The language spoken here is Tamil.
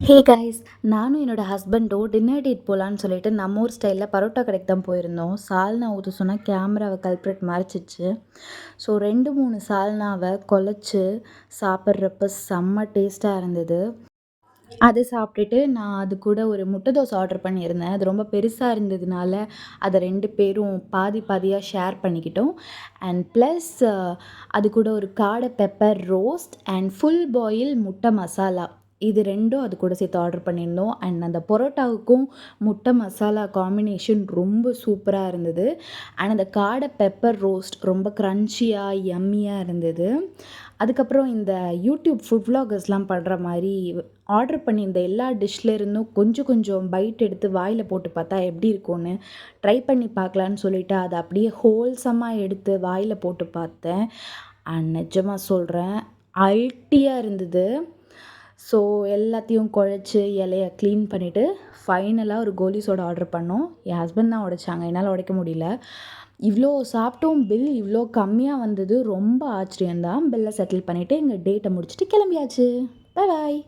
ஹே கைஸ், நானும் என்னோடய ஹஸ்பண்டும் டின்னர் டேட் போகலான்னு சொல்லிட்டு நம்ம ஊர் ஸ்டைலில் பரோட்டா கடைக்கு தான் போயிருந்தோம். சால்னா ஊற்ற சொன்னால் கேமராவை கல்ப்ரேட் மறைச்சிச்சு. ஸோ 2-3 சால்னாவை குழச்சி சாப்பிட்றப்ப செம்ம டேஸ்ட்டாக இருந்தது. அது சாப்பிட்டுட்டு நான் அது கூட ஒரு முட்டை தோசை ஆர்டர் பண்ணியிருந்தேன். அது ரொம்ப பெருசாக இருந்ததுனால அதை 2 பேரும் பாதி பாதியாக ஷேர் பண்ணிக்கிட்டோம். அண்ட் ப்ளஸ் அது கூட ஒரு காடை pepper roast and full boil முட்டை மசாலா இது 2ம் அது கூட சேர்த்து ஆர்டர் பண்ணியிருந்தோம். அண்ட் அந்த பரோட்டாவுக்கும் முட்டை மசாலா காம்பினேஷன் ரொம்ப சூப்பராக இருந்தது. அண்ட் அந்த காடை பெப்பர் ரோஸ்ட் ரொம்ப க்ரன்ச்சியாக யம்மியாக இருந்தது. அதுக்கப்புறம் இந்த யூடியூப் ஃபுட் விலாகர்ஸ்லாம் பண்ணுற மாதிரி ஆர்டர் பண்ணியிருந்த எல்லா டிஷ்லேருந்தும் கொஞ்சம் கொஞ்சம் பைட் எடுத்து வாயில் போட்டு பார்த்தா எப்படி இருக்கும்னு ட்ரை பண்ணி பார்க்கலான்னு சொல்லிவிட்டு அதை அப்படியே ஹோல்சமாக எடுத்து வாயில் போட்டு பார்த்தேன். அண்ட் நிஜமாக சொல்கிறேன், அல்ட்டியாக இருந்தது. ஸோ எல்லாத்தையும் குழச்சி இலைய க்ளீன் பண்ணிவிட்டு ஃபைனலாக ஒரு கோலி சோடா ஆர்டர் பண்ணோம். என் ஹஸ்பண்ட் தான் உடைச்சாங்க, என்னால் உடைக்க முடியல. இவ்வளோ சாப்பிட்டோம், பில் இவ்வளோ கம்மியாக வந்தது ரொம்ப ஆச்சரியந்தான். பில்லை செட்டில் பண்ணிவிட்டு எங்கள் டேட்டை முடிச்சுட்டு கிளம்பியாச்சு. பாய் பாய்.